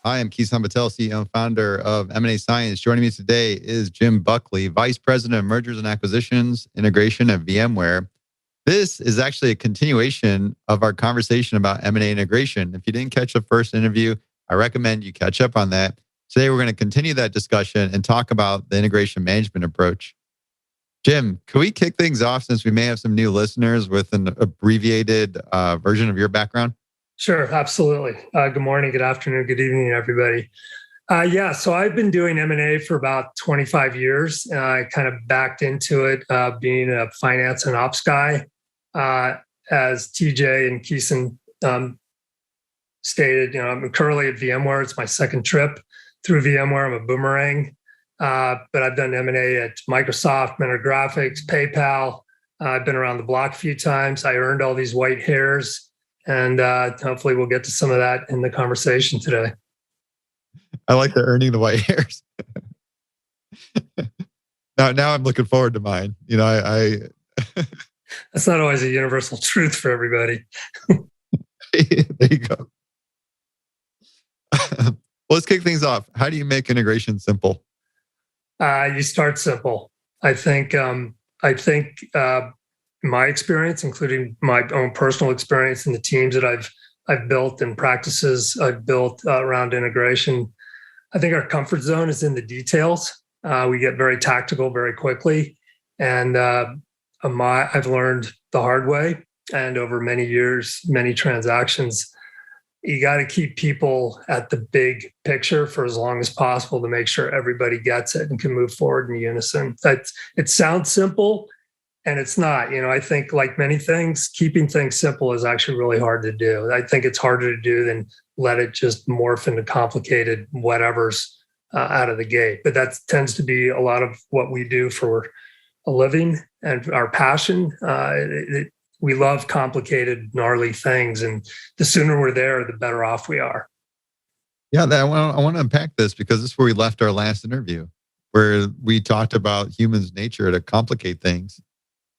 Hi, I'm Kison Patel, CEO and founder of M&A Science. Joining me today is Jim Buckley, Vice President of Mergers and Acquisitions, Integration at VMware. This is actually a continuation of our conversation about M&A integration. If you didn't catch the first interview, I recommend you catch up on that. Today, we're going to continue that discussion and talk about the integration management approach. Jim, can we kick things off since we may have some new listeners with an abbreviated version of your background? Sure, absolutely. Good morning, good afternoon, good evening, everybody. So I've been doing M&A for about 25 years. I kind of backed into it being a finance and ops guy. As TJ and Kison stated, I'm currently at VMware. It's my second trip through VMware. I'm a boomerang. But I've done M&A at Microsoft, Mentor Graphics, PayPal. I've been around the block a few times. I earned all these white hairs. And hopefully we'll get to some of that in the conversation today. I like the earning the white hairs. Now I'm looking forward to mine. I That's not always a universal truth for everybody. There you go. Well, let's kick things off. How do you make integration simple? You start simple. I think my experience, including my own personal experience and the teams that I've built and practices I've built around integration, I think our comfort zone is in the details. We get very tactical very quickly, and I've learned the hard way. And over many years, many transactions, you got to keep people at the big picture for as long as possible to make sure everybody gets it and can move forward in unison. It sounds simple. And it's not, I think like many things, keeping things simple is actually really hard to do. I think it's harder to do than let it just morph into complicated whatever's out of the gate. But that tends to be a lot of what we do for a living and our passion. We love complicated, gnarly things. And the sooner we're there, the better off we are. Yeah, I want to unpack this because this is where we left our last interview, where we talked about humans' nature to complicate things.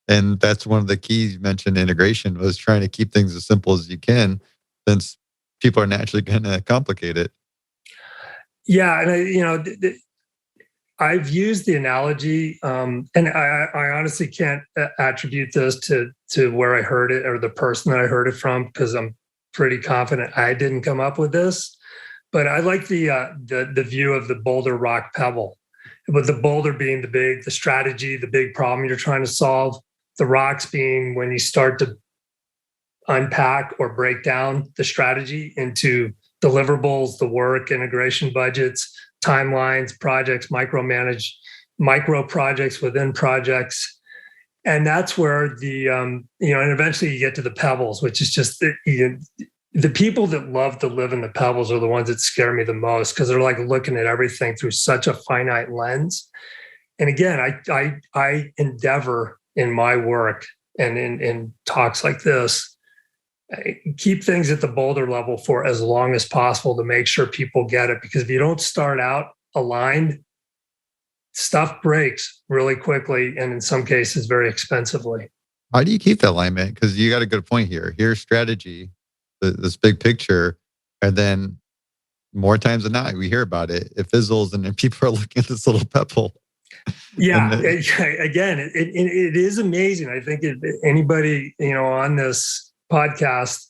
And that's one of the keys you mentioned, integration, was trying to keep things as simple as you can, since people are naturally going to complicate it. Yeah, and I've used the analogy, and I honestly can't attribute this to where I heard it or the person that I heard it from, because I'm pretty confident I didn't come up with this. But I like the view of the boulder, rock, pebble, with the boulder being the strategy, the big problem you're trying to solve. The rocks being when you start to unpack or break down the strategy into deliverables, the work, integration budgets, timelines, projects, micro projects within projects. And that's where and eventually you get to the pebbles, which is just the people that love to live in the pebbles are the ones that scare me the most, because they're like looking at everything through such a finite lens. And again, I endeavor in my work and in talks like this, keep things at the boulder level for as long as possible to make sure people get it. Because if you don't start out aligned, stuff breaks really quickly, and in some cases, very expensively. How do you keep that alignment? Because you got a good point here. Here's strategy, this big picture, and then more times than not, we hear about it. It fizzles, and then people are looking at this little pebble. Yeah, again, it is amazing. I think if anybody on this podcast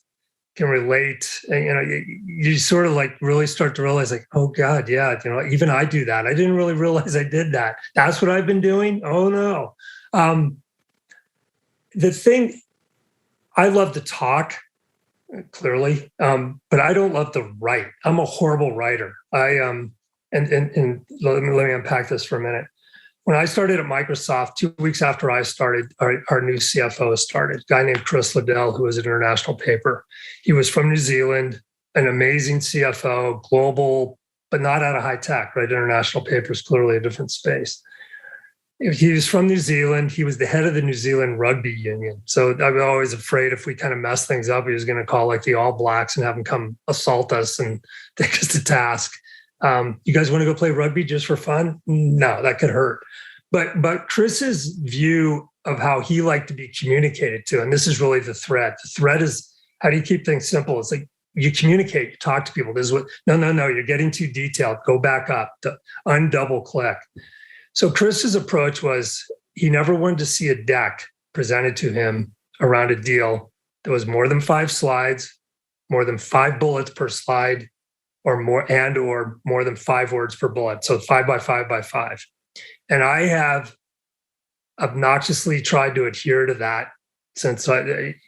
can relate, you sort of like really start to realize, like, oh God, yeah, even I do that. I didn't really realize I did that. That's what I've been doing. Oh no. The thing, I love to talk, clearly, but I don't love to write. I'm a horrible writer. And let me unpack this for a minute. When I started at Microsoft, 2 weeks after I started, our new CFO started, a guy named Chris Liddell, who was at International Paper. He was from New Zealand, an amazing CFO, global, but not out of high tech, right? International Paper is clearly a different space. He was from New Zealand. He was the head of the New Zealand Rugby Union. So I was always afraid if we kind of mess things up, he was going to call like the All Blacks and have them come assault us and take us to task. You guys want to go play rugby just for fun? No, that could hurt. But Chris's view of how he liked to be communicated to, and this is really the thread. The thread is, how do you keep things simple? It's like, you communicate, you talk to people. This is what, no, you're getting too detailed. Go back up, undouble click. So Chris's approach was he never wanted to see a deck presented to him around a deal that was more than 5 slides, more than 5 bullets per slide, or more than 5 words per bullet. So 5 by 5 by 5. And I have obnoxiously tried to adhere to that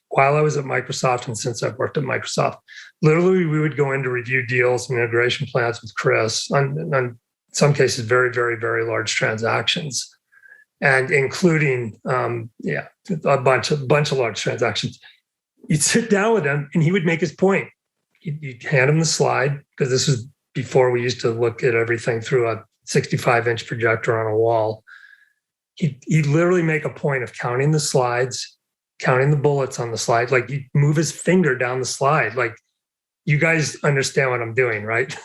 while I was at Microsoft and since I've worked at Microsoft. Literally, we would go in to review deals and integration plans with Chris on some cases very, very, very large transactions, and including a bunch of large transactions. You'd sit down with him and he would make his point. You'd hand him the slide, because this was before we used to look at everything through a 65-inch projector on a wall. He'd literally make a point of counting the slides, counting the bullets on the slide. Like, he'd move his finger down the slide. Like, you guys understand what I'm doing, right?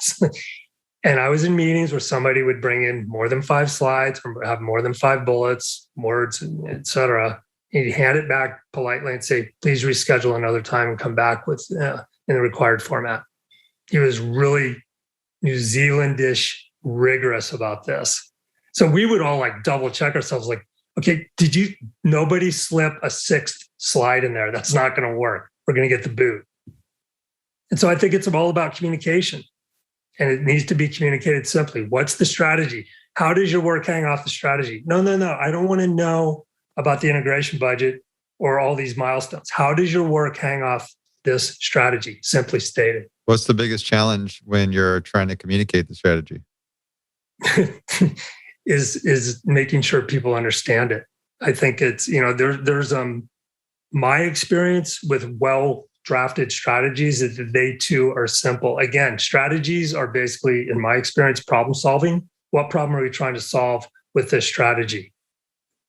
And I was in meetings where somebody would bring in more than 5 slides or have more than 5 bullets, words, et cetera. He'd hand it back politely and say, please reschedule another time and come back with in the required format. He was really New Zealandish, rigorous about this. So we would all like double check ourselves, like, okay, nobody slip a 6th slide in there. That's not going to work. We're going to get the boot. And so I think it's all about communication, and it needs to be communicated simply. What's the strategy? How does your work hang off the strategy? No. I don't want to know about the integration budget or all these milestones. How does your work hang off this strategy? Simply stated. What's the biggest challenge when you're trying to communicate the strategy? is making sure people understand it. I think it's, there's my experience with well-drafted strategies is that they too are simple. Again, strategies are basically, in my experience, problem solving. What problem are we trying to solve with this strategy?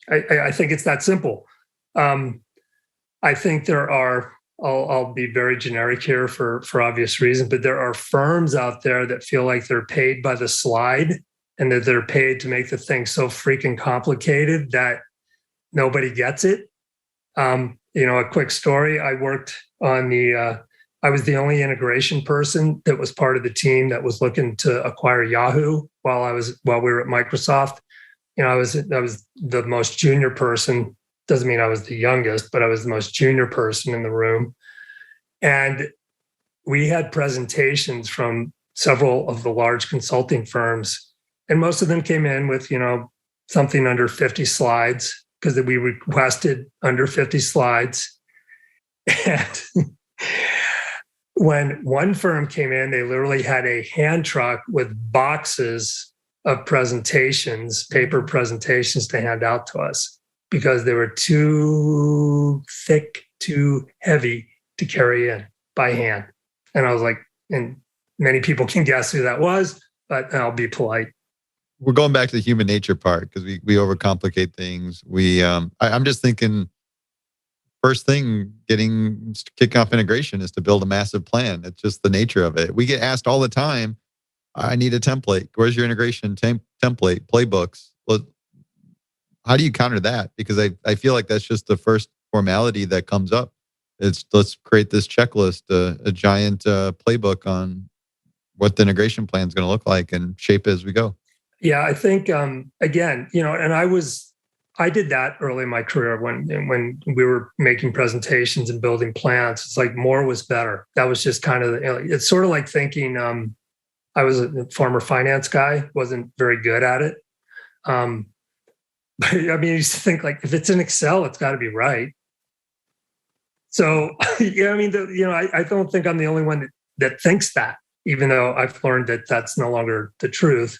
I think it's that simple. I think there are, I'll be very generic here for obvious reasons, but there are firms out there that feel like they're paid by the slide and that they're paid to make the thing so freaking complicated that nobody gets it. A quick story. I worked on I was the only integration person that was part of the team that was looking to acquire Yahoo while we were at Microsoft. I was the most junior person. Doesn't mean I was the youngest, but I was the most junior person in the room. And we had presentations from several of the large consulting firms, and most of them came in with, something under 50 slides, because we requested under 50 slides. And when one firm came in, they literally had a hand truck with boxes of presentations, paper presentations to hand out to us, because they were too thick, too heavy to carry in by hand. And I was like, and many people can guess who that was, but I'll be polite. We're going back to the human nature part, because we overcomplicate things. I'm just thinking, first thing kicking off integration is to build a massive plan. It's just the nature of it. We get asked all the time, I need a template. Where's your integration template, playbooks? Well, how do you counter that? Because I feel like that's just the first formality that comes up. Let's create this checklist, a giant playbook on what the integration plan is going to look like and shape it as we go. Yeah, I think, again, and I did that early in my career when we were making presentations and building plans. It's like more was better. That was just kind of, it's sort of like thinking, I was a former finance guy, wasn't very good at it. But I mean, you used to think like, if it's in Excel, it's got to be right. So, I don't think I'm the only one that thinks that, even though I've learned that that's no longer the truth.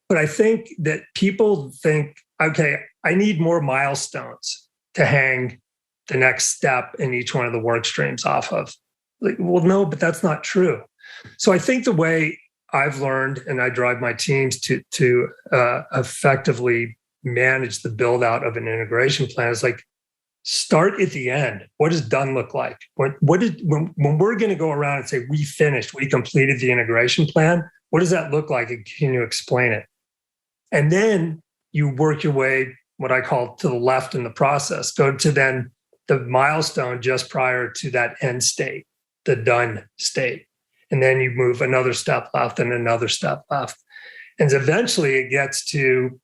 But I think that people think, okay, I need more milestones to hang the next step in each one of the work streams off of. Like, well, no, but that's not true. So I think the way I've learned, and I drive my teams to effectively manage the build out of an integration plan, is like, start at the end. What does done look like? When we're going to go around and say, we finished, we completed the integration plan, what does that look like? And can you explain it? And then you work your way, what I call, to the left in the process. Go to then the milestone just prior to that end state, the done state. And then you move another step left and another step left. And eventually it gets to,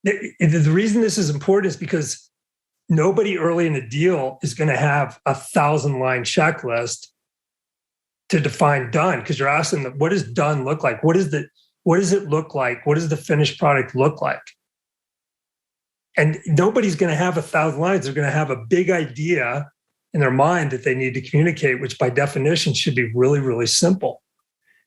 the reason this is important is because nobody early in the deal is going to have 1,000-line checklist to define done, because you're asking them, what does done look like? What does it look like? What does the finished product look like? And nobody's going to have 1,000 lines. They're going to have a big idea in their mind that they need to communicate, which by definition should be really, really simple.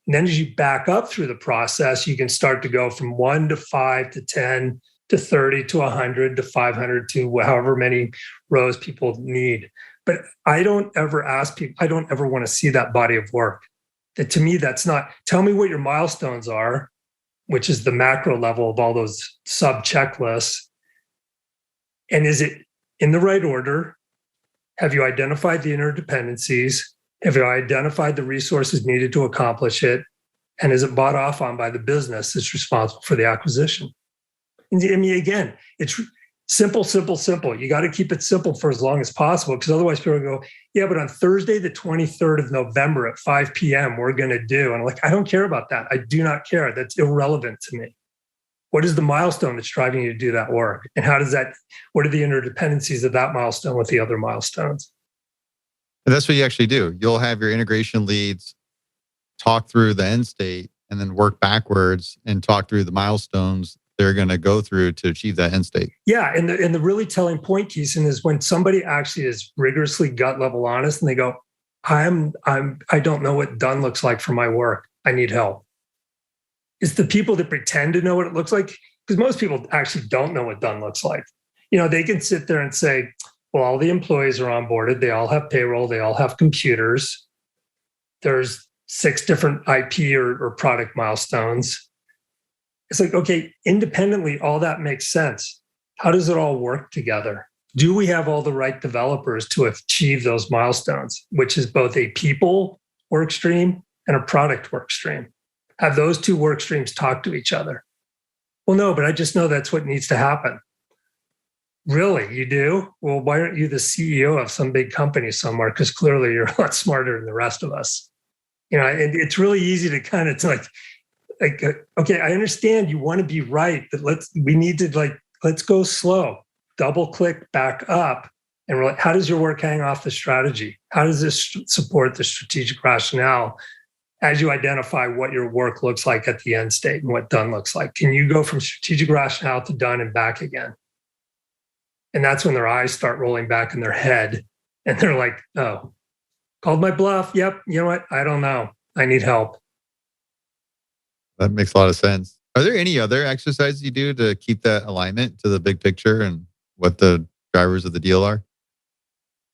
And then as you back up through the process, you can start to go from 1 to 5 to 10 to 30 to 100 to 500 to however many rows people need. But I don't ever ask people, I don't ever want to see that body of work. That to me, that's not, tell me what your milestones are, which is the macro level of all those sub checklists. And is it in the right order? Have you identified the interdependencies? Have you identified the resources needed to accomplish it? And is it bought off on by the business that's responsible for the acquisition? And I mean, again, it's simple, simple, simple. You got to keep it simple for as long as possible, because otherwise people go, yeah, but on Thursday, the 23rd of November at 5 p.m., we're going to do. And I'm like, I don't care about that. I do not care. That's irrelevant to me. What is the milestone that's driving you to do that work? And what are the interdependencies of that milestone with the other milestones? And that's what you actually do. You'll have your integration leads talk through the end state and then work backwards and talk through the milestones they're going to go through to achieve that end state. Yeah. And the really telling point, Kison, is when somebody actually is rigorously gut level honest and they go, I don't know what done looks like for my work. I need help. It's the people that pretend to know what it looks like, because most people actually don't know what done looks like. They can sit there and say, well, all the employees are onboarded. They all have payroll. They all have computers. There's 6 different IP or product milestones. It's like, okay, independently, all that makes sense. How does it all work together? Do we have all the right developers to achieve those milestones, which is both a people work stream and a product work stream? Have those 2 work streams talk to each other? Well, no, but I just know that's what needs to happen. Really? You do? Well, why aren't you the CEO of some big company somewhere? Because clearly you're a lot smarter than the rest of us. And it's really easy to kind of like, okay, I understand you want to be right, but let's go slow, double click back up. And we're like, how does your work hang off the strategy? How does this support the strategic rationale as you identify what your work looks like at the end state and what done looks like? Can you go from strategic rationale to done and back again? And that's when their eyes start rolling back in their head. And they're like, oh, called my bluff. Yep. You know what? I don't know. I need help. That makes a lot of sense. Are there any other exercises you do to keep that alignment to the big picture and what the drivers of the deal are?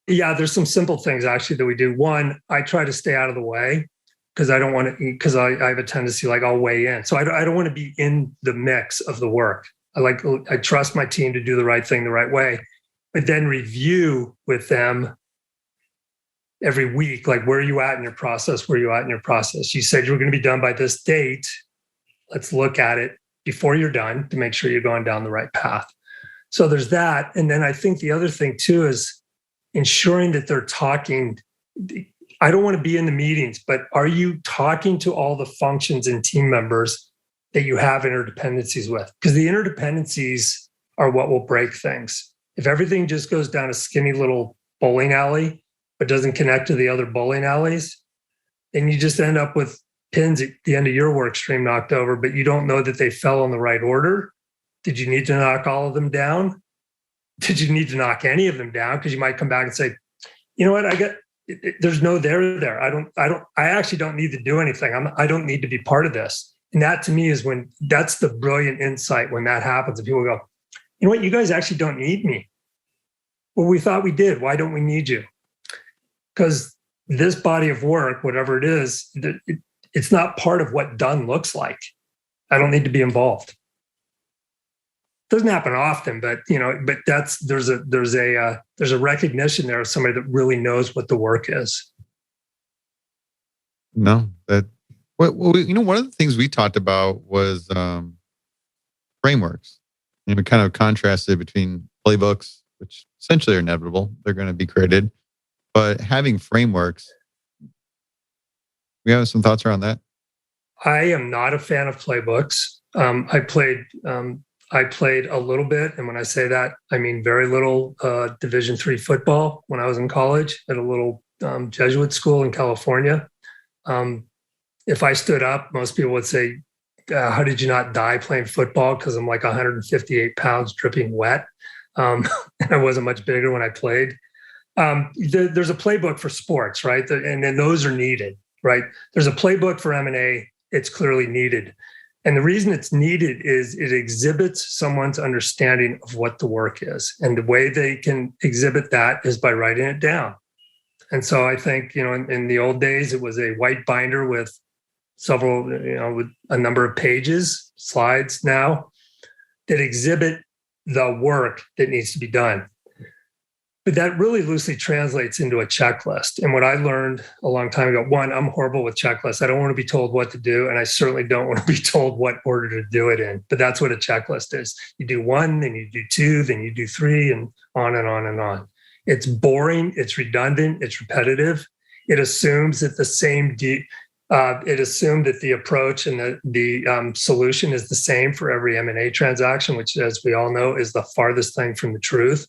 Yeah, there's some simple things actually that we do. One, I try to stay out of the way because I don't want to, because I have a tendency, like I'll weigh in. So I don't want to be in the mix of the work. I trust my team to do the right thing the right way, but then review with them every week. Like, where are you at in your process? Where are you at in your process? You said you were going to be done by this date. Let's look at it before you're done to make sure you're going down the right path. So there's that. And then I think the other thing too is ensuring that they're talking. I don't want to be in the meetings, but are you talking to all the functions and team members that you have interdependencies with? Because the interdependencies are what will break things. If everything just goes down a skinny little bowling alley, but doesn't connect to the other bowling alleys, then you just end up with pins at the end of your work stream knocked over, but you don't know that they fell in the right order. Did you need to knock all of them down? Did you need to knock any of them down? Because you might come back and say, you know what, there's no there. I actually don't need to do anything. I don't need to be part of this. And that to me is when that's the brilliant insight when that happens. And people go, you know what, you guys actually don't need me. Well, we thought we did. Why don't we need you? Because this body of work, whatever it is, it's not part of what done looks like. I don't need to be involved. Doesn't happen often, but there's a recognition there of somebody that really knows what the work is. No, one of the things we talked about was frameworks. We kind of contrasted between playbooks, which essentially are inevitable. They're going to be created. but having frameworks, we have some thoughts around that. I am not a fan of playbooks. I played a little bit, and when I say that, I mean very little Division III football when I was in college at a little Jesuit school in California. If I stood up, most people would say, "How did you not die playing football?" Because I'm like 158 pounds, dripping wet, and I wasn't much bigger when I played. There's a playbook for sports, right? And then those are needed, right? There's a playbook for M&A. It's clearly needed. And the reason it's needed is it exhibits someone's understanding of what the work is. And the way they can exhibit that is by writing it down. And so I think, in the old days, it was a white binder with several, with a number of pages, slides now that exhibit the work that needs to be done. But that really loosely translates into a checklist. And what I learned a long time ago, one, I'm horrible with checklists. I don't want to be told what to do. And I certainly don't want to be told what order to do it in. But that's what a checklist is. You do one, then you do two, then you do three, and on and on and on. It's boring. It's redundant. It's repetitive. It assumes that it assumed that the approach and the solution is the same for every M&A transaction, which, as we all know, is the farthest thing from the truth.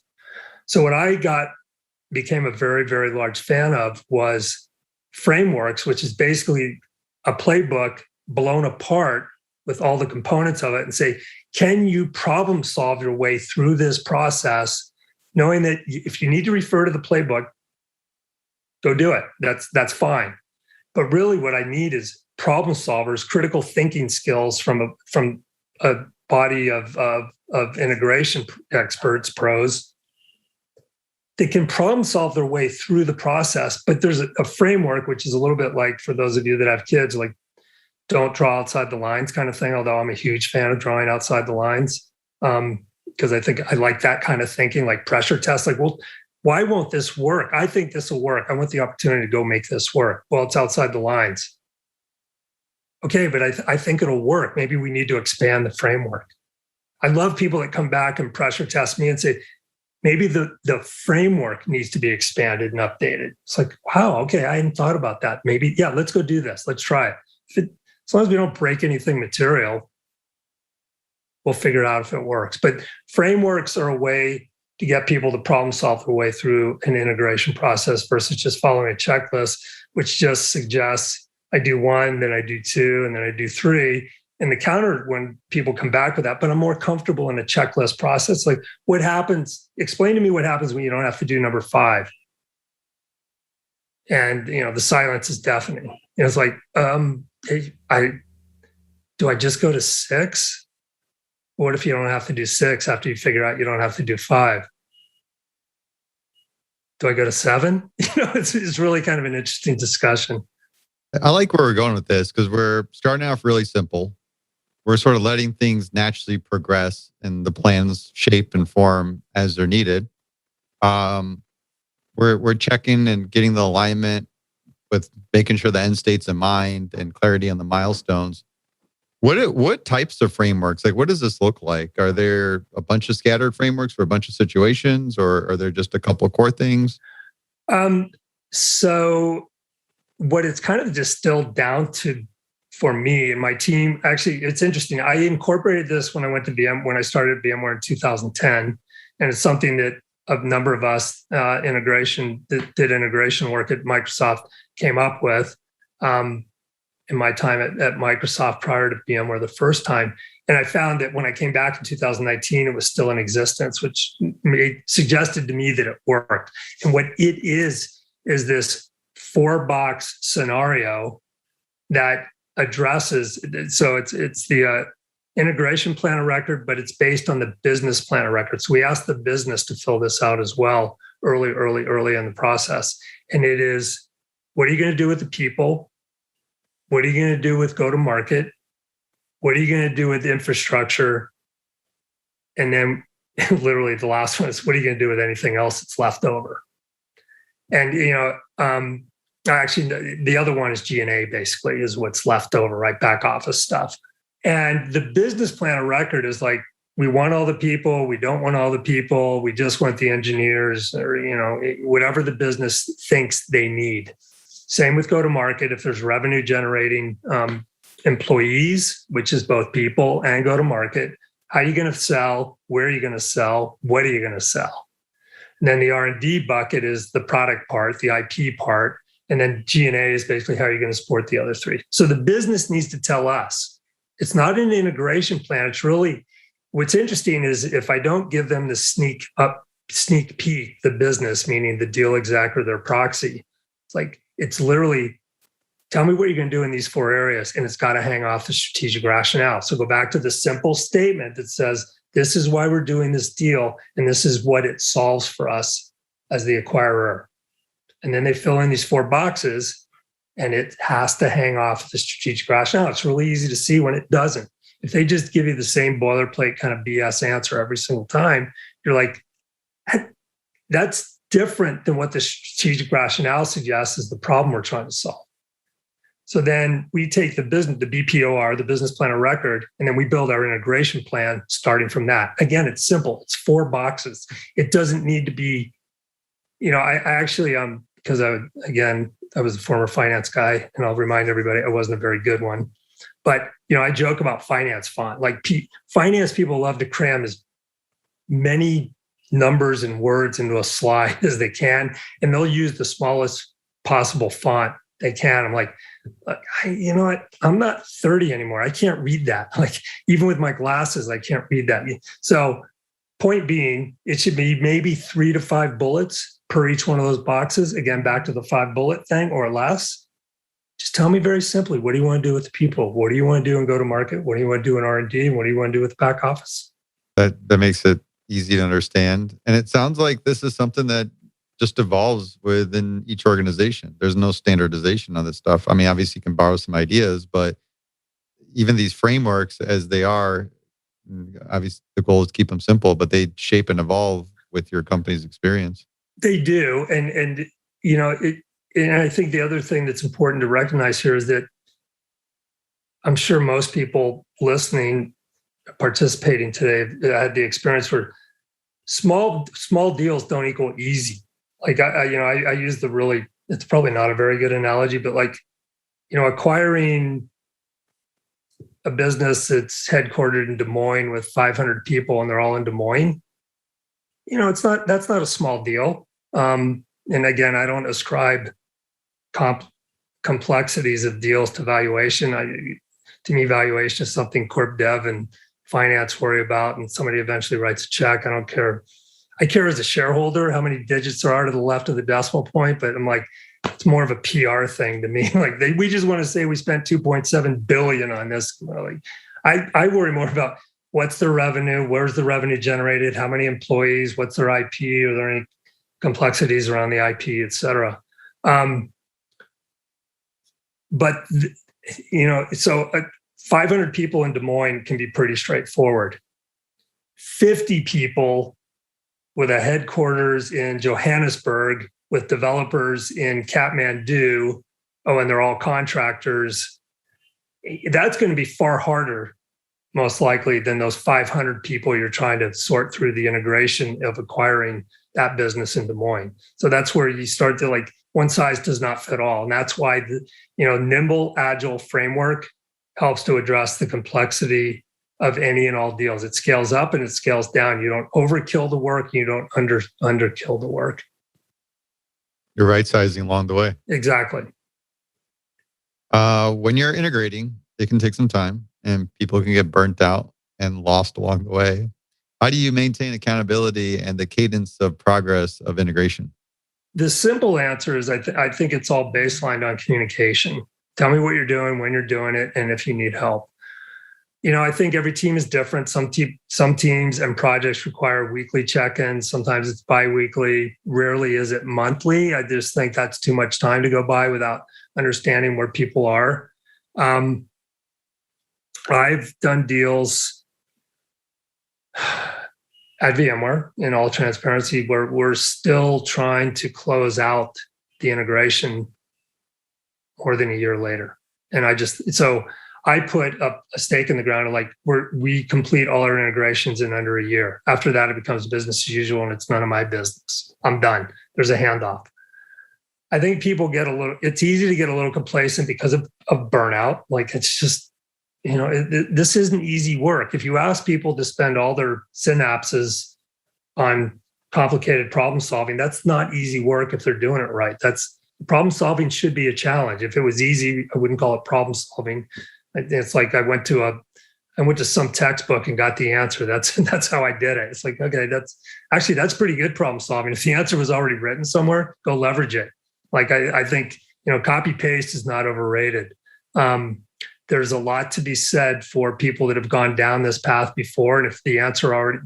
So what I became a very, very large fan of was frameworks, which is basically a playbook blown apart with all the components of it, and say, can you problem solve your way through this process, knowing that if you need to refer to the playbook, go do it. That's fine. But really what I need is problem solvers, critical thinking skills from a body of integration experts, pros, they can problem solve their way through the process. But there's a framework, which is a little bit like, for those of you that have kids, like don't draw outside the lines kind of thing, although I'm a huge fan of drawing outside the lines, because I think I like that kind of thinking, like pressure tests, like, well, why won't this work? I think this will work. I want the opportunity to go make this work. Well, it's outside the lines. Okay, but I think it'll work. Maybe we need to expand the framework. I love people that come back and pressure test me and say, maybe the framework needs to be expanded and updated. It's like, wow, okay, I hadn't thought about that. Maybe, yeah, let's go do this. Let's try it. As long as we don't break anything material, we'll figure out if it works. But frameworks are a way to get people to problem solve their way through an integration process versus just following a checklist, which just suggests I do one, then I do two, and then I do three. And the counter when people come back with that, but I'm more comfortable in a checklist process. Like, what happens? Explain to me what happens when you don't have to do number 5. And the silence is deafening. It's like, do I just go to 6? What if you don't have to do 6 after you figure out you don't have to do 5? Do I go to 7? It's really kind of an interesting discussion. I like where we're going with this because we're starting off really simple. We're sort of letting things naturally progress and the plans shape and form as they're needed. We're checking and getting the alignment with making sure the end state's in mind and clarity on the milestones. What types of frameworks? Like, what does this look like? Are there a bunch of scattered frameworks for a bunch of situations, or are there just a couple of core things? So what it's kind of distilled down to for me and my team, actually, it's interesting. I incorporated this when I started VMware in 2010, and it's something that a number of us did integration work at Microsoft came up with in my time at Microsoft prior to VMware the first time. And I found that when I came back in 2019, it was still in existence, which suggested to me that it worked. And what it is this 4-box scenario that addresses, so it's the integration plan of record, but it's based on the business plan of record. So we asked the business to fill this out as well early in the process. And it is, what are you going to do with the people? What are you going to do with go-to-market? What are you going to do with the infrastructure? And then literally the last one is, what are you going to do with anything else that's left over? And, actually, the other one is G&A, basically, is what's left over, right? Back office stuff. And the business plan of record is like we want all the people, we don't want all the people, we just want the engineers, or whatever the business thinks they need. Same with go to market. If there's revenue generating employees, which is both people and go to market, how are you going to sell? Where are you going to sell? What are you going to sell? And then the R&D bucket is the product part, the IP part, and then G&A is basically how you're going to support the other three. So the business needs to tell us. It's not an integration plan. It's really, what's interesting is if I don't give them the sneak peek, the business, meaning the deal exec or their proxy, it's literally, tell me what you're going to do in these 4 areas, and it's got to hang off the strategic rationale. So go back to the simple statement that says, this is why we're doing this deal, and this is what it solves for us as the acquirer. And then they fill in these 4 boxes, and it has to hang off the strategic rationale. It's really easy to see when it doesn't. If they just give you the same boilerplate kind of BS answer every single time, you're like, that's different than what the strategic rationale suggests is the problem we're trying to solve. So then we take the BPOR, the business plan of record, and then we build our integration plan starting from that. Again, it's simple. It's 4 boxes. It doesn't need to be, I actually, because I was a former finance guy, and I'll remind everybody I wasn't a very good one. But, I joke about finance font. Finance people love to cram as many numbers and words into a slide as they can, and they'll use the smallest possible font they can. I'm like, you know what? I'm not 30 anymore. I can't read that. Even with my glasses, I can't read that. So point being, it should be maybe 3 to 5 bullets per each one of those boxes. Again, back to the 5 bullet thing or less. Just tell me very simply, what do you want to do with the people? What do you want to do in go to market? What do you want to do in R&D? What do you want to do with the back office? That makes it easy to understand. And it sounds like this is something that just evolves within each organization. There's no standardization on this stuff. I mean, obviously you can borrow some ideas, but even these frameworks as they are, obviously the goal is to keep them simple, but they shape and evolve with your company's experience. They do. And I think the other thing that's important to recognize here is that I'm sure most people listening, participating today had the experience where small deals don't equal easy. I use it's probably not a very good analogy, but acquiring a business that's headquartered in Des Moines with 500 people and they're all in Des Moines, that's not a small deal. And again, I don't ascribe complexities of deals to valuation. To me, valuation is something corp dev and finance worry about, and somebody eventually writes a check. I don't care. I care as a shareholder how many digits there are to the left of the decimal point, but I'm like, it's more of a PR thing to me. We just want to say we spent $2.7 billion on this. I worry more about what's their revenue, where's the revenue generated, how many employees, what's their IP, are there any complexities around the IP, et cetera. So 500 people in Des Moines can be pretty straightforward. 50 people with a headquarters in Johannesburg with developers in Kathmandu, and they're all contractors. That's going to be far harder, most likely, than those 500 people you're trying to sort through the integration of acquiring that business in Des Moines. So that's where you start to one size does not fit all. And that's why the nimble, agile framework helps to address the complexity of any and all deals. It scales up and it scales down. You don't overkill the work. You don't underkill the work. You're right sizing along the way. Exactly. When you're integrating, it can take some time and people can get burnt out and lost along the way. How do you maintain accountability and the cadence of progress of integration? The simple answer is I think it's all baselined on communication. Tell me what you're doing, when you're doing it, and if you need help. I think every team is different. Some teams and projects require weekly check-ins. Sometimes it's bi-weekly. Rarely is it monthly. I just think that's too much time to go by without understanding where people are. I've done deals at VMware, in all transparency, where we're still trying to close out the integration more than a year later. And I put up a stake in the ground of like, we complete all our integrations in under a year. After that, it becomes business as usual and it's none of my business. I'm done. There's a handoff. I think people it's easy to get a little complacent because of burnout. Like it's just, this isn't easy work. If you ask people to spend all their synapses on complicated problem solving, that's not easy work if they're doing it right. Problem solving should be a challenge. If it was easy, I wouldn't call it problem solving. It's like I went to some textbook and got the answer. That's how I did it. It's like, okay, that's pretty good problem solving. If the answer was already written somewhere, go leverage it. Like I think, copy paste is not overrated. There's a lot to be said for people that have gone down this path before. And if the answer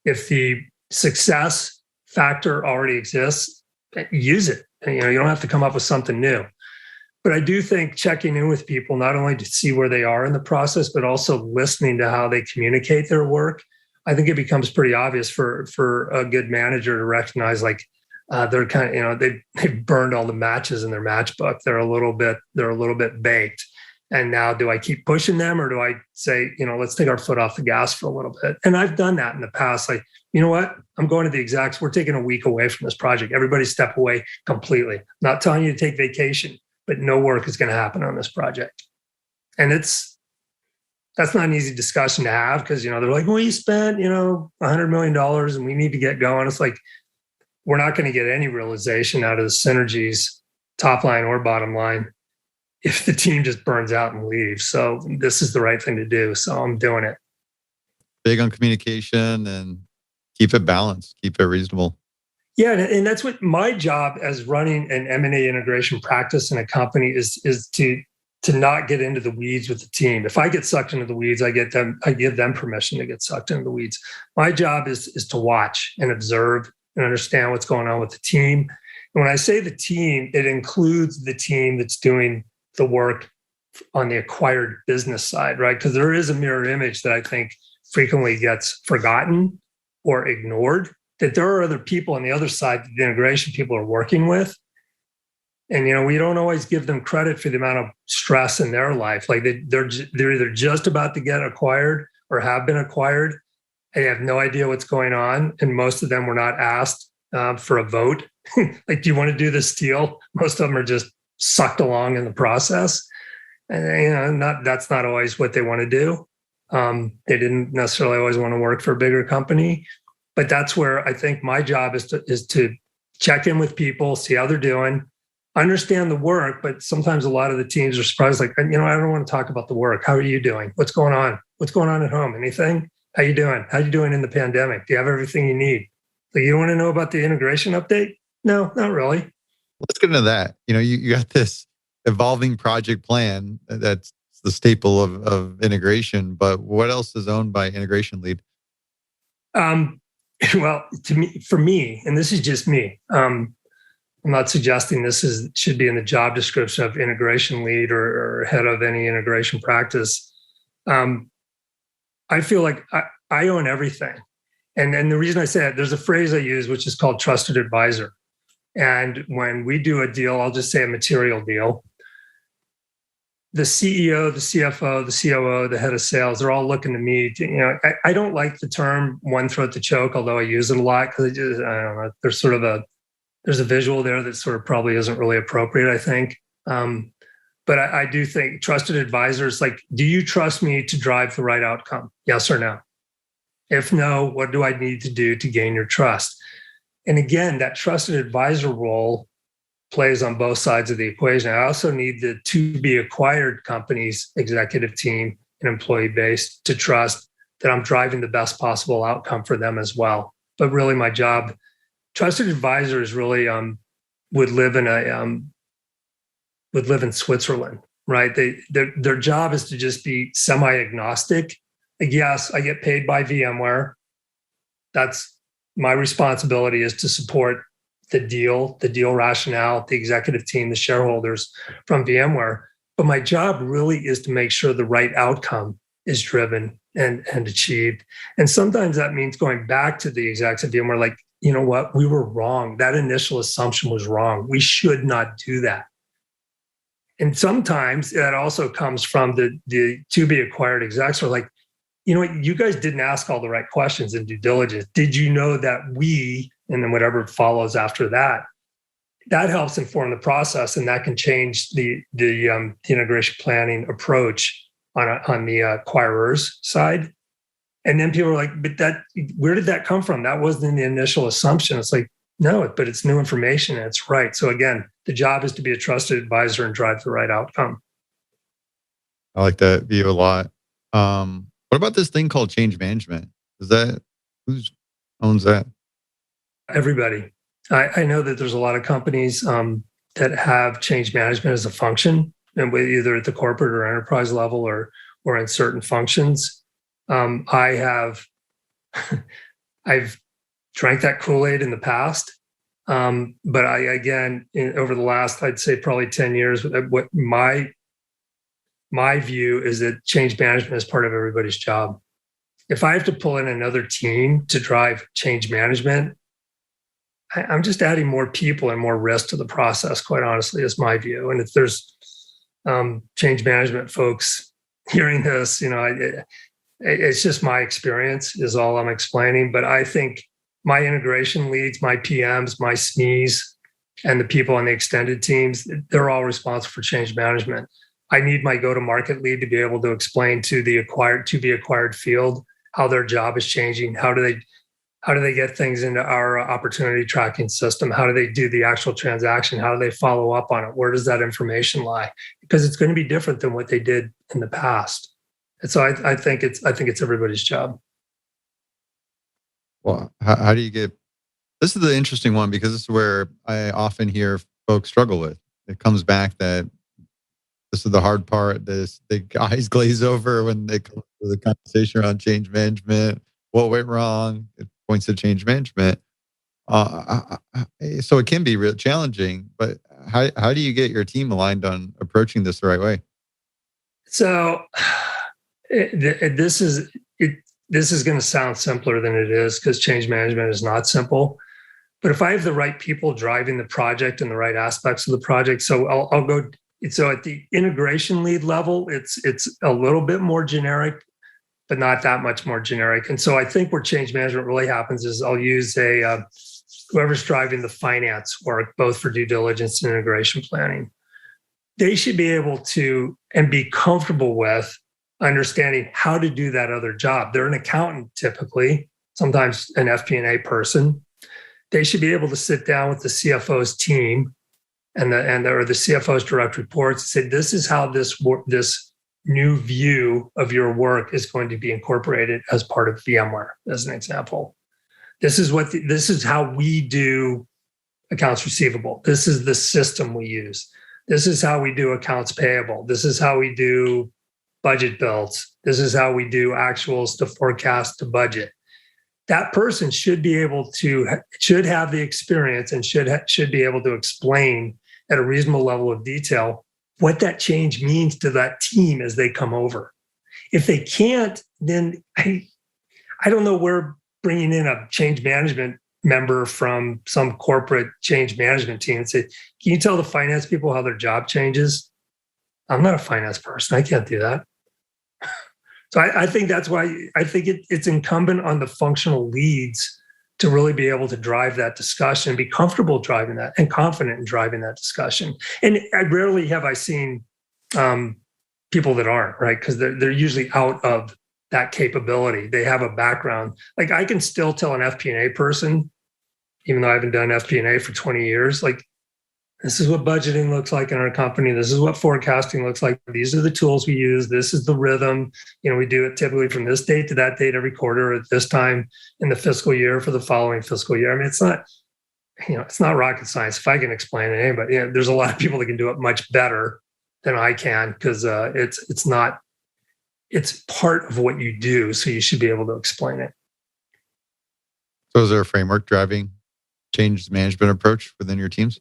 if the success factor already exists, use it. And, you don't have to come up with something new. But I do think checking in with people, not only to see where they are in the process, but also listening to how they communicate their work. I think it becomes pretty obvious for a good manager to recognize like they're kind of, they've burned all the matches in their matchbook. They're a little bit baked. And now do I keep pushing them or do I say, let's take our foot off the gas for a little bit? And I've done that in the past. Like, you know what? I'm going to the execs. We're taking a week away from this project. Everybody step away completely. Not telling you to take vacation, but no work is going to happen on this project. And that's not an easy discussion to have because, they're like, well, you spent, $100 million and we need to get going. It's like, we're not going to get any realization out of the synergies, top line or bottom line, if the team just burns out and leaves. So this is the right thing to do. So I'm doing it. Big on communication and keep it balanced, keep it reasonable. Yeah, and that's what my job as running an M&A integration practice in a company is to not get into the weeds with the team. If I get sucked into the weeds, I give them permission to get sucked into the weeds. My job is to watch and observe and understand what's going on with the team. And when I say the team, it includes the team that's doing the work on the acquired business side, right? Because there is a mirror image that I think frequently gets forgotten or ignored, that there are other people on the other side that the integration people are working with. And, we don't always give them credit for the amount of stress in their life. Like they're either just about to get acquired or have been acquired. They have no idea what's going on. And most of them were not asked for a vote. Like, do you want to do this deal? Most of them are just sucked along in the process. And, that's not always what they want to do. They didn't necessarily always want to work for a bigger company. But that's where I think my job is to check in with people, see how they're doing, understand the work. But sometimes a lot of the teams are surprised, like, I don't want to talk about the work. How are you doing? What's going on? What's going on at home? Anything? How you doing? How you doing in the pandemic? Do you have everything you need? Like, you don't want to know about the integration update? No, not really. Let's get into that. You got this evolving project plan that's the staple of integration, but what else is owned by integration lead? Well, for me, and this is just me, I'm not suggesting this should be in the job description of integration lead or head of any integration practice. I feel like I own everything. And the reason I say that, there's a phrase I use, which is called trusted advisor. And when we do a deal, I'll just say a material deal, the CEO, the CFO, the COO, the head of sales, they're all looking to me. I don't like the term one throat to choke, although I use it a lot because I don't know. There's a visual there that sort of probably isn't really appropriate, I think. But I do think trusted advisors, like, do you trust me to drive the right outcome? Yes or no? If no, what do I need to do to gain your trust? And again, that trusted advisor role plays on both sides of the equation. I also need the to-be acquired company's executive team and employee base to trust that I'm driving the best possible outcome for them as well. But really, my job, trusted advisors really would live in Switzerland, right? Their job is to just be semi-agnostic. Like, yes, I get paid by VMware. That's my responsibility, is to support the deal rationale, the executive team, the shareholders from VMware. But my job really is to make sure the right outcome is driven and achieved. And sometimes that means going back to the execs at VMware, like, you know what, we were wrong. That initial assumption was wrong. We should not do that. And sometimes that also comes from the to be acquired execs are like, you know what, you guys didn't ask all the right questions in due diligence. Did you know that we, and then whatever follows after that, that helps inform the process, and that can change the integration planning approach on the acquirer's side. And then people are like, but where did that come from? That wasn't in the initial assumption. It's like, no, but it's new information and it's right. So again, the job is to be a trusted advisor and drive the right outcome. I like that view a lot. What about this thing called change management? Who owns that? Everybody. I know that there's a lot of companies that have change management as a function, and either at the corporate or enterprise level or in certain functions. I've drank that Kool-Aid in the past, but over the last, I'd say probably 10 years, what my view is that change management is part of everybody's job. If I have to pull in another team to drive change management, I'm just adding more people and more risk to the process, quite honestly, is my view. And if there's change management folks hearing this, it's just my experience is all I'm explaining. But I think my integration leads, my PMs, my SMEs, and the people on the extended teams, they're all responsible for change management. I need my go-to-market lead to be able to explain to the to-be-acquired field how their job is changing. How do they get things into our opportunity tracking system? How do they do the actual transaction? How do they follow up on it? Where does that information lie? Because it's going to be different than what they did in the past. And so I think it's everybody's job. Well, how do you get? This is the interesting one because this is where I often hear folks struggle with. It comes back that this is the hard part. The eyes glaze over when they come to the conversation around change management. What went wrong? It points to change management. So it can be real challenging. But how do you get your team aligned on approaching this the right way? So this is going to sound simpler than it is because change management is not simple. But if I have the right people driving the project and the right aspects of the project, so I'll go. So at the integration lead level, it's a little bit more generic, but not that much more generic. And so I think where change management really happens is I'll use whoever's driving the finance work, both for due diligence and integration planning. They should be able to and be comfortable with understanding how to do that other job. They're an accountant typically, sometimes an FP&A person. They should be able to sit down with the CFO's team and the CFO's direct reports and say, this is how this new view of your work is going to be incorporated as part of VMware, as an example. This is how we do accounts receivable. This is the system we use. This is how we do accounts payable. This is how we do budget builds. This is how we do actuals to forecast to budget. That person should have the experience and should be able to explain at a reasonable level of detail what that change means to that team as they come over. If they can't, then I don't know where bringing in a change management member from some corporate change management team and say, can you tell the finance people how their job changes? I'm not a finance person. I can't do that. So I think that's why I think it's incumbent on the functional leads to really be able to drive that discussion, be comfortable driving that and confident in driving that discussion. And I rarely have I seen people that aren't, right? Because they're usually out of that capability. They have a background. Like I can still tell an FP&A person, even though I haven't done FP&A for 20 years, like this is what budgeting looks like in our company. This is what forecasting looks like. These are the tools we use. This is the rhythm. We do it typically from this date to that date every quarter at this time in the fiscal year for the following fiscal year. I mean, it's not rocket science. If I can explain it, but there's a lot of people that can do it much better than I can because it's part of what you do. So you should be able to explain it. So is there a framework driving change management approach within your teams?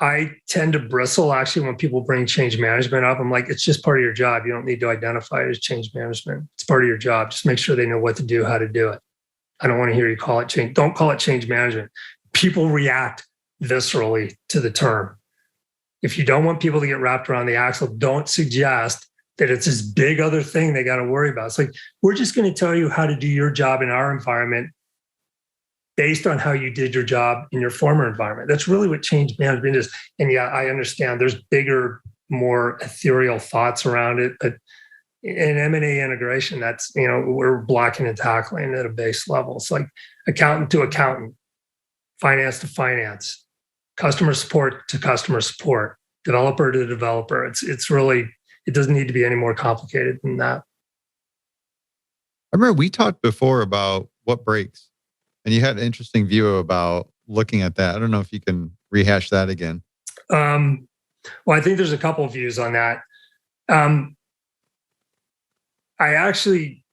I tend to bristle actually when people bring change management up. I'm like, it's just part of your job. You don't need to identify it as change management. It's part of your job. Just make sure they know what to do, how to do it. I don't want to hear you call it change. Don't call it change management. People react viscerally to the term. If you don't want people to get wrapped around the axle, don't suggest that it's this big other thing they got to worry about. It's like, we're just going to tell you how to do your job in our environment based on how you did your job in your former environment. That's really what change management is. And yeah, I understand there's bigger, more ethereal thoughts around it, but in M&A integration, that's, we're blocking and tackling at a base level. It's like accountant to accountant, finance to finance, customer support to customer support, developer to developer. It's really, it doesn't need to be any more complicated than that. I remember we talked before about what breaks, and you had an interesting view about looking at that. I don't know if you can rehash that again. Well, I think there's a couple of views on that. I actually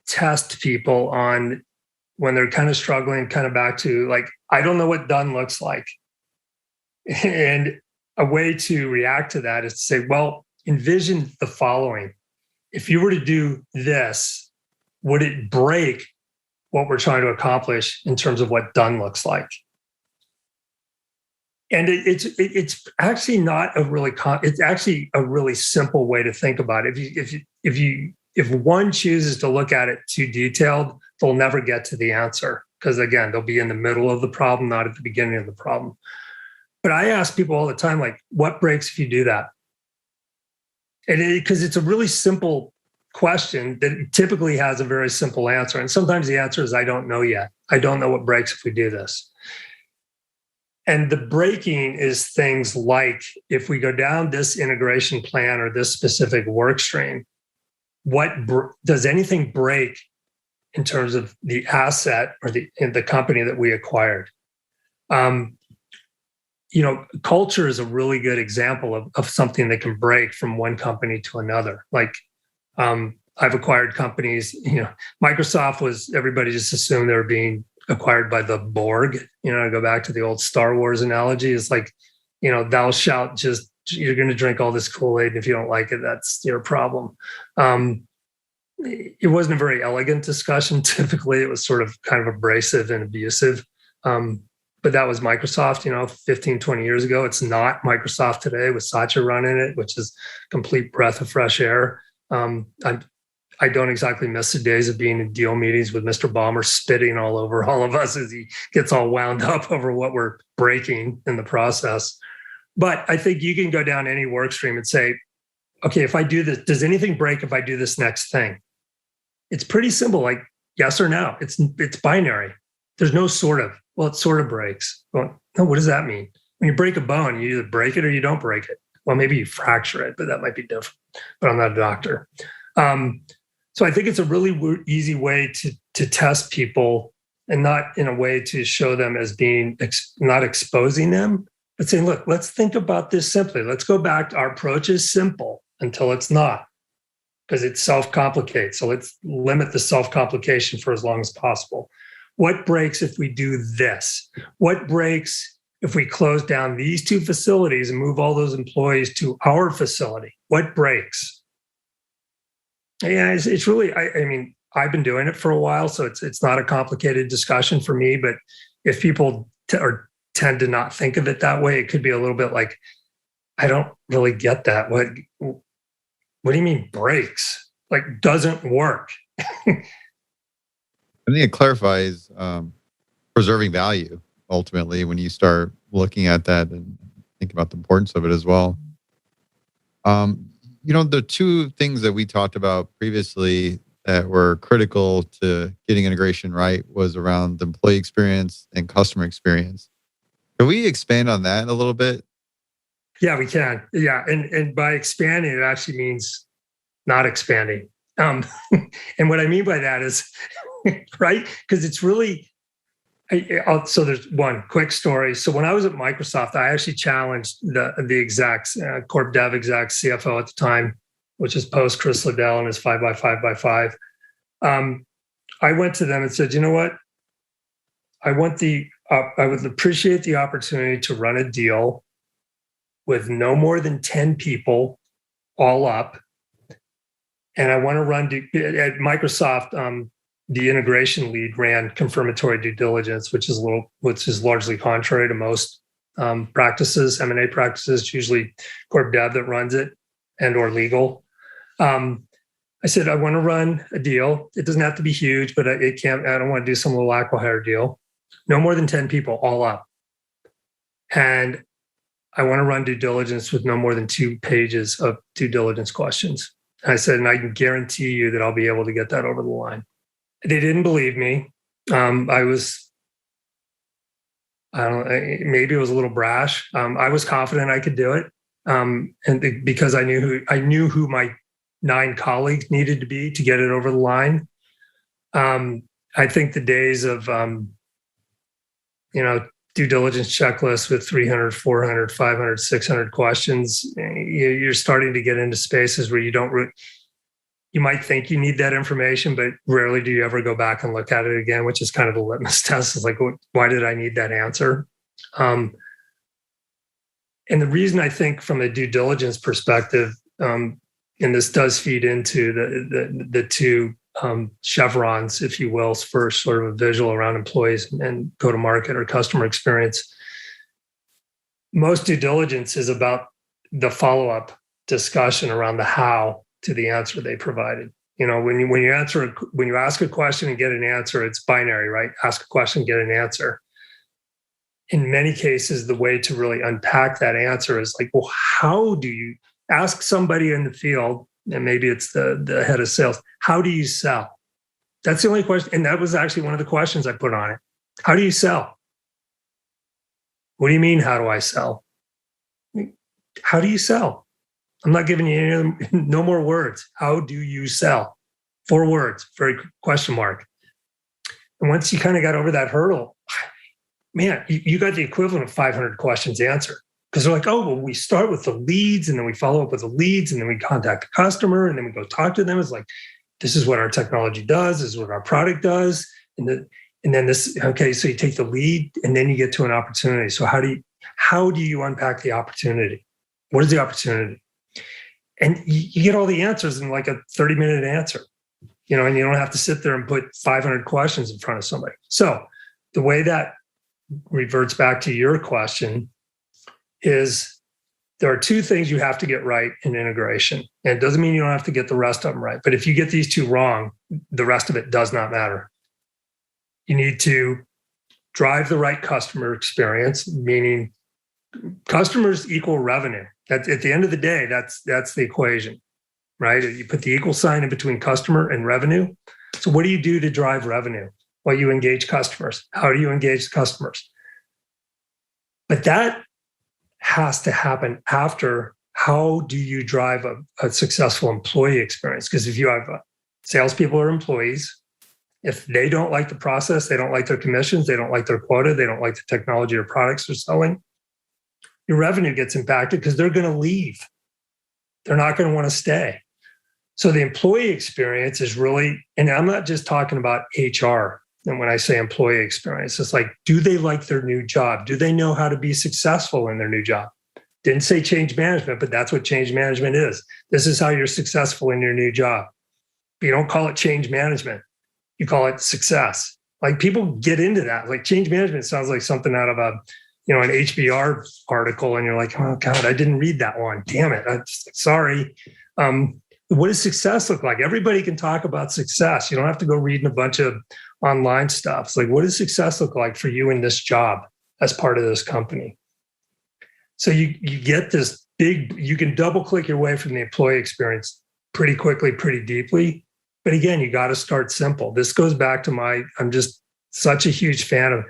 test people on when they're kind of struggling, kind of back to like, I don't know what done looks like. And a way to react to that is to say, well, envision the following. If you were to do this, would it break what we're trying to accomplish in terms of what done looks like? And it's actually not a really it's actually a really simple way to think about it. If one chooses to look at it too detailed, they'll never get to the answer, because again, they'll be in the middle of the problem, not at the beginning of the problem. But I ask people all the time, like, what breaks if you do that? And because it's a really simple question that typically has a very simple answer. And sometimes the answer is, I don't know yet. I don't know what breaks if we do this. And the breaking is things like, if we go down this integration plan or this specific work stream, does anything break in terms of the asset or the company that we acquired? Culture is a really good example of something that can break from one company to another. Like, I've acquired companies, Microsoft was, everybody just assumed they were being acquired by the Borg. I go back to the old Star Wars analogy. It's like, thou shalt just, you're going to drink all this Kool-Aid. And if you don't like it, that's your problem. It wasn't a very elegant discussion. Typically, it was sort of kind of abrasive and abusive. But that was Microsoft, 15, 20 years ago. It's not Microsoft today with Satya running it, which is complete breath of fresh air. I don't exactly miss the days of being in deal meetings with Mr. Ballmer spitting all over all of us as he gets all wound up over what we're breaking in the process. But I think you can go down any work stream and say, okay, if I do this, does anything break if I do this next thing? It's pretty simple, like yes or no. It's binary. There's no sort of. Well, it sort of breaks. Well, no, what does that mean? When you break a bone, you either break it or you don't break it. Well, maybe you fracture it, but that might be different. But I'm not a doctor. So I think it's a really easy way to test people, and not in a way to show them as being not exposing them, but saying, look, let's think about this simply. Let's go back to our approach is simple until it's not, because it self-complicates. So let's limit the self-complication for as long as possible. What breaks if we do this? What breaks if we close down these two facilities and move all those employees to our facility? What breaks? Yeah, it's really, I mean, I've been doing it for a while, so it's not a complicated discussion for me. But if people tend to not think of it that way, it could be a little bit like, I don't really get that. What do you mean breaks? Like, doesn't work? I think it clarifies preserving value ultimately when you start looking at that and think about the importance of it as well. The two things that we talked about previously that were critical to getting integration right was around the employee experience and customer experience. Can we expand on that a little bit? Yeah, we can. Yeah, and by expanding, it actually means not expanding. And what I mean by that is, right? Because it's really, so there's one quick story. So when I was at Microsoft, I actually challenged the execs, corp dev execs, CFO at the time, which is post Chris Liddell and his 5x5x5. I went to them and said, you know what? I would appreciate the opportunity to run a deal with no more than 10 people all up. And I want to run at Microsoft, the integration lead ran confirmatory due diligence, which is largely contrary to most practices, M&A practices, usually corp dev that runs it and or legal. I said, I want to run a deal. It doesn't have to be huge, but I don't want to do some little acqui-hire deal. No more than 10 people all up. And I want to run due diligence with no more than 2 pages of due diligence questions. I said, and I can guarantee you that I'll be able to get that over the line. They didn't believe me. Maybe it was a little brash. I was confident I could do it. And because I knew who my 9 colleagues needed to be to get it over the line. I think the days of, due diligence checklists with 300, 400, 500, 600 questions, you're starting to get into spaces where you might think you need that information, but rarely do you ever go back and look at it again, which is kind of the litmus test. It's like, why did I need that answer? And the reason I think from a due diligence perspective, and this does feed into the 2 chevrons, if you will, for sort of a visual around employees and go-to-market or customer experience. Most due diligence is about the follow-up discussion around the how to the answer they provided. When you ask a question and get an answer, it's binary, right? Ask a question, get an answer. In many cases, the way to really unpack that answer is like, well, how do you ask somebody in the field, and maybe it's the head of sales, how do you sell? That's the only question. And that was actually one of the questions I put on it. How do you sell? What do you mean, how do I sell? How do you sell? I'm not giving you no more words. How do you sell? 4 words, very question mark. And once you kind of got over that hurdle, man, you got the equivalent of 500 questions answered. Because they're like, oh, well, we start with the leads and then we follow up with the leads and then we contact the customer and then we go talk to them. It's like, this is what our technology does. This is what our product does. And then this, okay, so you take the lead and then you get to an opportunity. So how do you unpack the opportunity? What is the opportunity? And you get all the answers in like a 30-minute answer, and you don't have to sit there and put 500 questions in front of somebody. So the way that reverts back to your question is there are 2 things you have to get right in integration. And it doesn't mean you don't have to get the rest of them right. But if you get these 2 wrong, the rest of it does not matter. You need to drive the right customer experience, meaning customers equal revenue. At the end of the day, that's the equation, right? You put the equal sign in between customer and revenue. So what do you do to drive revenue? Well, you engage customers. How do you engage customers? But that has to happen after. How do you drive a successful employee experience? Because if you have salespeople or employees, if they don't like the process, they don't like their commissions, they don't like their quota, they don't like the technology or products they're selling, your revenue gets impacted because they're going to leave. They're not going to want to stay. So the employee experience is really, and I'm not just talking about HR. And when I say employee experience, it's like, do they like their new job? Do they know how to be successful in their new job? Didn't say change management, but that's what change management is. This is how you're successful in your new job. You don't call it change management. You call it success. Like people get into that. Like change management sounds like something out of an HBR article. And you're like, oh God, I didn't read that one. Damn it. I'm sorry. What does success look like? Everybody can talk about success. You don't have to go reading a bunch of online stuff. It's like, what does success look like for you in this job as part of this company? So you get this big, you can double click your way from the employee experience pretty quickly, pretty deeply. But again, you got to start simple. This goes back to I'm just such a huge fan of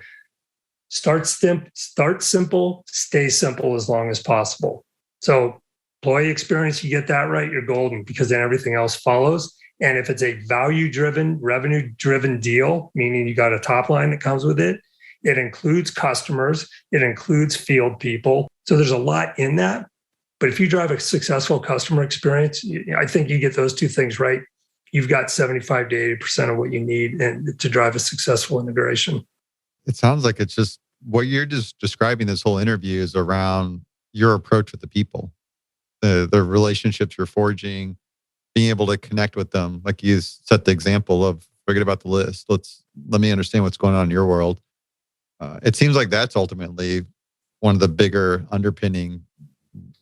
start simple, stay simple as long as possible. So employee experience, you get that right, you're golden, because then everything else follows. And if it's a value-driven, revenue-driven deal, meaning you got a top line that comes with it, it includes customers, it includes field people. So there's a lot in that. But if you drive a successful customer experience, I think you get those 2 things right. You've got 75 to 80% of what you need to drive a successful integration. It sounds like it's just what you're just describing. This whole interview is around your approach with the people, the relationships you're forging, being able to connect with them. Like you set the example of forget about the list. Let me understand what's going on in your world. It seems like that's ultimately one of the bigger underpinning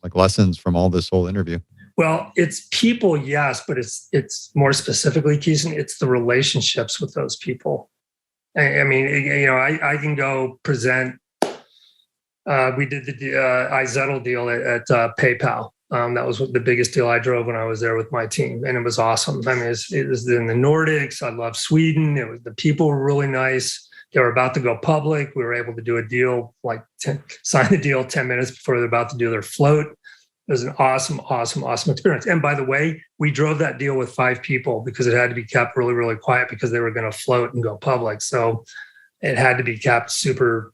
like lessons from all this whole interview. Well, it's people, yes, but it's more specifically, Kison, it's the relationships with those people. I mean, I can go present. We did the iZettle deal at PayPal. That was the biggest deal I drove when I was there with my team, and it was awesome. I mean, it was in the Nordics. I love Sweden. The people were really nice. They were about to go public. We were able to do a deal, sign the deal 10 minutes before they're about to do their float. It was an awesome experience. And by the way, we drove that deal with 5 people because it had to be kept really, really quiet because they were going to float and go public. So it had to be kept super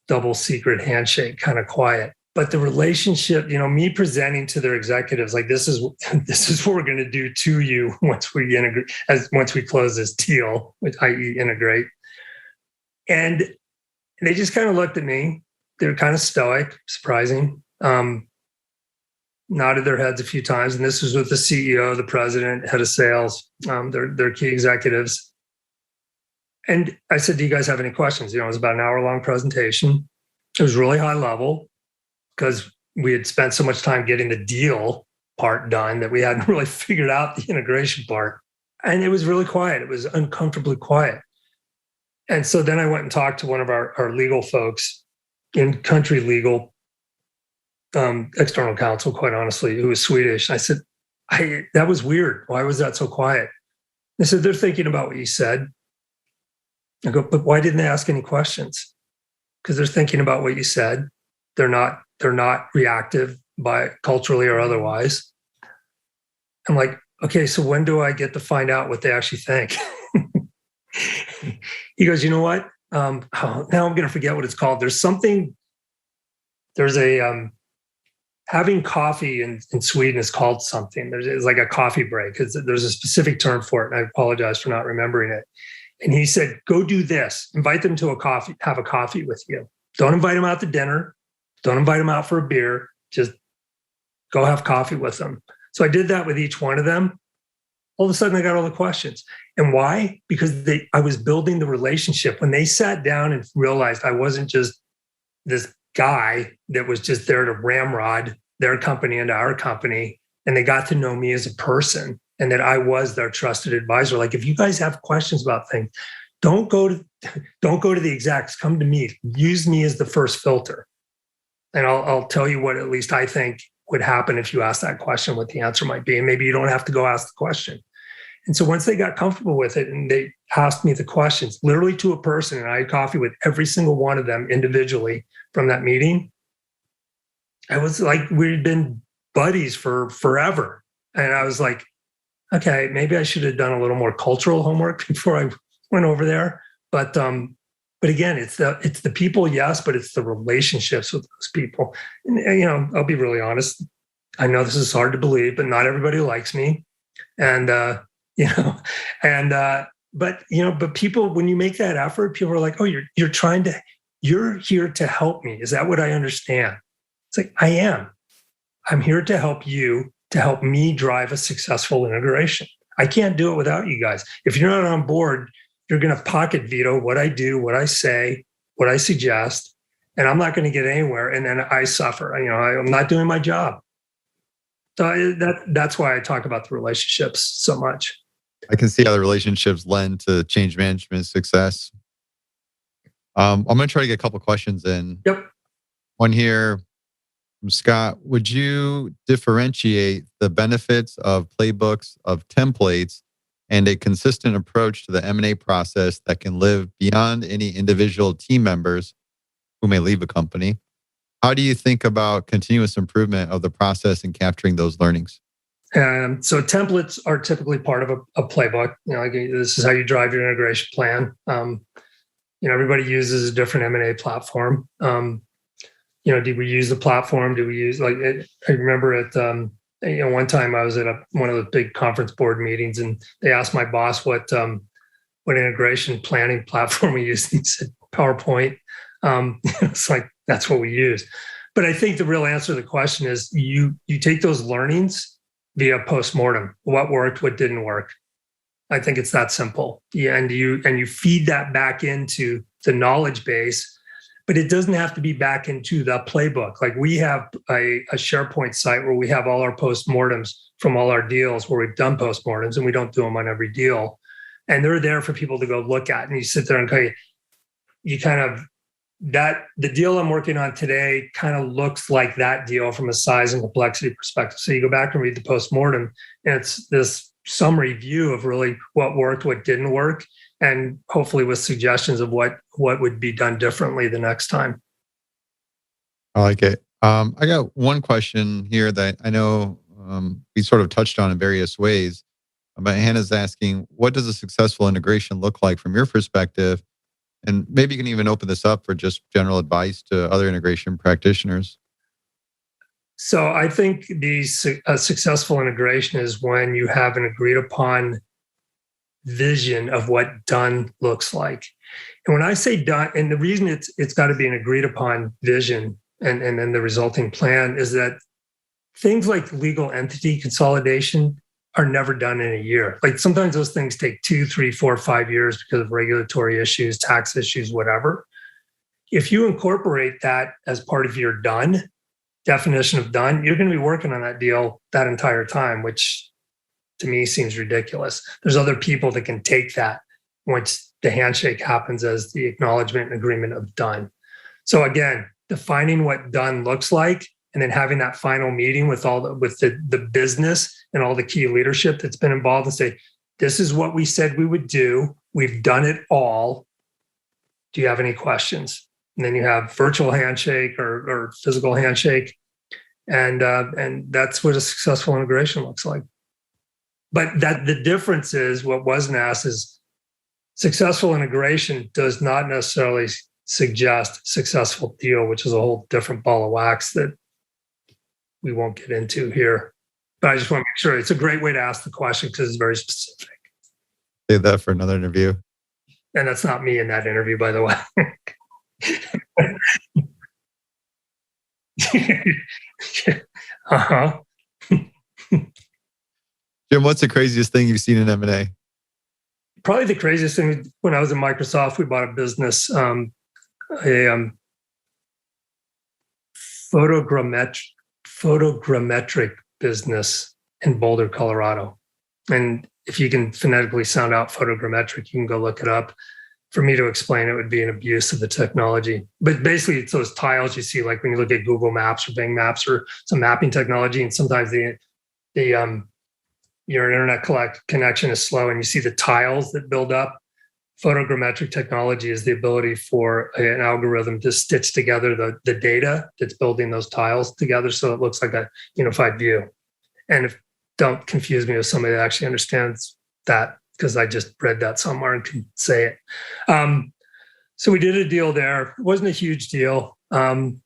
double secret handshake kind of quiet. But the relationship, me presenting to their executives, like this is what we're going to do to you once we integrate, once we close this deal, i.e. integrate. And they just kind of looked at me. They were kind of stoic, surprising. Nodded their heads a few times. And this was with the CEO, the president, head of sales, their key executives. And I said, do you guys have any questions? It was about an hour-long presentation. It was really high level because we had spent so much time getting the deal part done that we hadn't really figured out the integration part. And it was really quiet. It was uncomfortably quiet. And so then I went and talked to one of our legal folks in country legal, external counsel, quite honestly, who was Swedish. And I said, that was weird. Why was that so quiet? They said, they're thinking about what you said. I go, but why didn't they ask any questions? Because they're thinking about what you said. They're not reactive by culturally or otherwise. I'm like, okay, so when do I get to find out what they actually think? He goes, you know what? Now I'm going to forget what it's called. There's a having coffee in Sweden is called something. It's like a coffee break. There's a specific term for it. And I apologize for not remembering it. And he said, go do this. Invite them to have a coffee with you. Don't invite them out to dinner. Don't invite them out for a beer. Just go have coffee with them. So I did that with each one of them. All of a sudden, I got all the questions. And why? Because I was building the relationship. When they sat down and realized I wasn't just this guy that was just there to ramrod their company into our company, and they got to know me as a person and that I was their trusted advisor. Like, if you guys have questions about things, don't go to the execs, come to me. Use me as the first filter. And I'll tell you what at least I think would happen if you ask that question, what the answer might be. And maybe you don't have to go ask the question. And so once they got comfortable with it and they asked me the questions, literally to a person, and I had coffee with every single one of them individually from that meeting, I was like, we'd been buddies for forever. And I was like, okay, maybe I should have done a little more cultural homework before I went over there. But again, it's the people, yes, but it's the relationships with those people. And I'll be really honest. I know this is hard to believe, but not everybody likes me. And but people, when you make that effort, people are like, oh, you're here to help me. Is that what I understand? It's like, I am. I'm here to help you, to help me drive a successful integration. I can't do it without you guys. If you're not on board, you're going to pocket veto what I do, what I say, what I suggest, and I'm not going to get anywhere. And then I suffer. I'm not doing my job. So that's why I talk about the relationships so much. I can see how the relationships lend to change management success. I'm going to try to get a couple of questions in. Yep. One here from Scott. Would you differentiate the benefits of playbooks, of templates, and a consistent approach to the M&A process that can live beyond any individual team members who may leave a company? How do you think about continuous improvement of the process and capturing those learnings? So templates are typically part of a playbook. This is how you drive your integration plan. Everybody uses a different M&A platform. Do we use the platform? Do we use I remember at one time I was at one of the big conference board meetings, and they asked my boss what integration planning platform we used. And he said PowerPoint. It's like, that's what we use. But I think the real answer to the question is you take those learnings via postmortem. What worked, what didn't work. I think it's that simple. Yeah, and you feed that back into the knowledge base but it doesn't have to be back into the playbook. Like we have a SharePoint site where we have all our postmortems from all our deals where we've done postmortems, and we don't do them on every deal. And they're there for people to go look at. And you sit there and you kind of, that the deal I'm working on today kind of looks like that deal from a size and complexity perspective. So you go back and read the postmortem, and it's this summary view of really what worked, what didn't work, and hopefully with suggestions of what would be done differently the next time. I like it. I got one question here that I know we sort of touched on in various ways. But Hannah's asking, what does a successful integration look like from your perspective? And maybe you can even open this up for just general advice to other integration practitioners. So I think a successful integration is when you have an agreed upon vision of what done looks like. And when I say done, and the reason it's got to be an agreed upon vision and then the resulting plan is that things like legal entity consolidation are never done in a year. Like sometimes those things take 2, 3, 4, 5 years because of regulatory issues, tax issues, whatever. If you incorporate that as part of your done definition of done, you're going to be working on that deal that entire time, which to me seems ridiculous. There's other people that can take that once the handshake happens as the acknowledgement and agreement of done. So again, defining what done looks like, and then having that final meeting with the business and all the key leadership that's been involved and say, this is what we said we would do. We've done it all. Do you have any questions? And then you have virtual handshake or physical handshake. And that's what a successful integration looks like. But that the difference is what wasn't asked is successful integration does not necessarily suggest successful deal, which is a whole different ball of wax that we won't get into here. But I just want to make sure it's a great way to ask the question because it's very specific. Save that for another interview. And that's not me in that interview, by the way. Uh-huh. Jim, what's the craziest thing you've seen in M&A? Probably the craziest thing, when I was in Microsoft, we bought a business, photogrammetric business in Boulder, Colorado. And if you can phonetically sound out photogrammetric, you can go look it up. For me to explain it would be an abuse of the technology. But basically, it's those tiles you see, like when you look at Google Maps or Bing Maps or some mapping technology, and sometimes your internet connection is slow and you see the tiles that build up. Photogrammetric technology is the ability for an algorithm to stitch together the data that's building those tiles together so it looks like a unified view. And don't confuse me with somebody that actually understands that, because I just read that somewhere and can say it. So we did a deal there. It wasn't a huge deal. And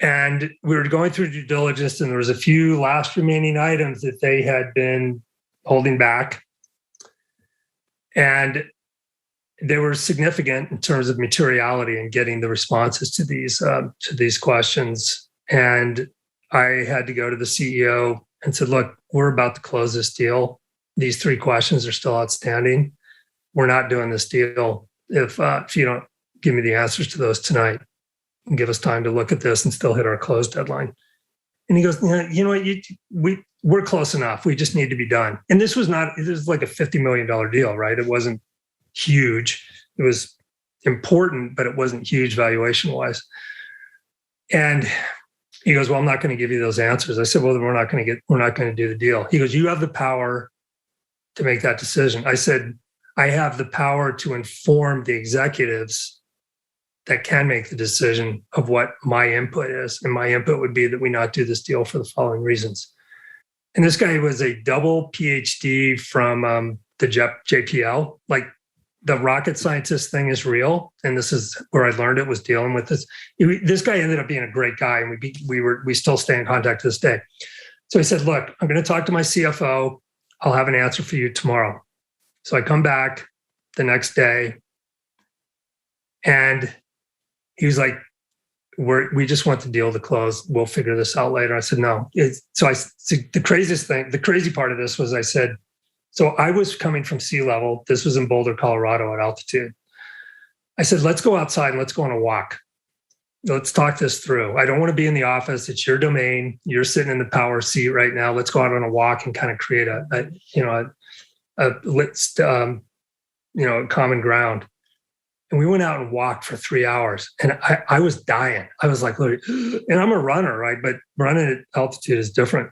we were going through due diligence, and there was a few last remaining items that they had been holding back. And they were significant in terms of materiality and getting the responses to these questions. And I had to go to the CEO and said, look, we're about to close this deal. These 3 questions are still outstanding. We're not doing this deal if you don't give me the answers to those tonight and give us time to look at this and still hit our close deadline. And he goes, you know what, we're close enough. We just need to be done. And this was like a $50 million deal, right? It wasn't huge. It was important, but it wasn't huge valuation wise. And he goes, well, I'm not going to give you those answers. I said, well, then we're not going to do the deal. He goes, you have the power to make that decision. I said, I have the power to inform the executives that can make the decision of what my input is. And my input would be that we not do this deal for the following reasons. And this guy was a double PhD from the JPL. Like, the rocket scientist thing is real. And this is where I learned it, was dealing with this. This guy ended up being a great guy, and we still stay in contact to this day. So he said, look, I'm going to talk to my CFO. I'll have an answer for you tomorrow. So I come back the next day, and he was like, we just want the deal to close. We'll figure this out later. I said, no. The crazy part of this was, I said, so I was coming from sea level. This was in Boulder, Colorado at altitude. I said, let's go outside and let's go on a walk. Let's talk this through. I don't want to be in the office. It's your domain. You're sitting in the power seat right now. Let's go out on a walk and kind of create a common ground. And we went out and walked for 3 hours, and I was dying. I was like, look, and I'm a runner, right? But running at altitude is different.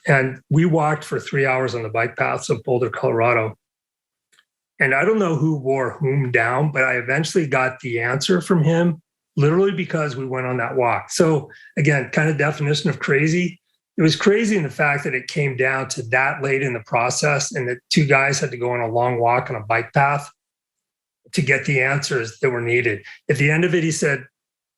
And we walked for 3 hours on the bike paths of Boulder, Colorado. And I don't know who wore whom down, but I eventually got the answer from him, literally because we went on that walk. So again, kind of definition of crazy. It was crazy in the fact that it came down to that late in the process, and that two guys had to go on a long walk on a bike path to get the answers that were needed. At the end of it, he said,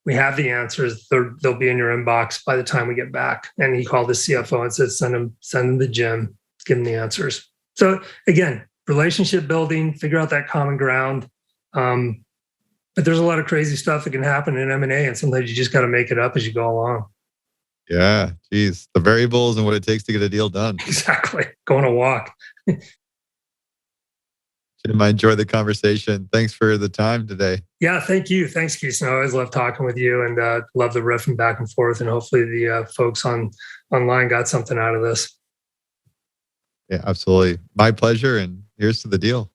we have the answers. They'll be in your inbox by the time we get back. And he called the CFO and said, send him to Jim, give him the answers. So again, relationship building, figure out that common ground. But there's a lot of crazy stuff that can happen in M&A, and sometimes you just got to make it up as you go along. Yeah, geez, the variables and what it takes to get a deal done. Exactly. Go on a walk. Jim, I enjoyed the conversation. Thanks for the time today. Yeah, thank you. Thanks, Kison. I always love talking with you, and love the riffing back and forth. And hopefully the folks online got something out of this. Yeah, absolutely. My pleasure. And here's to the deal.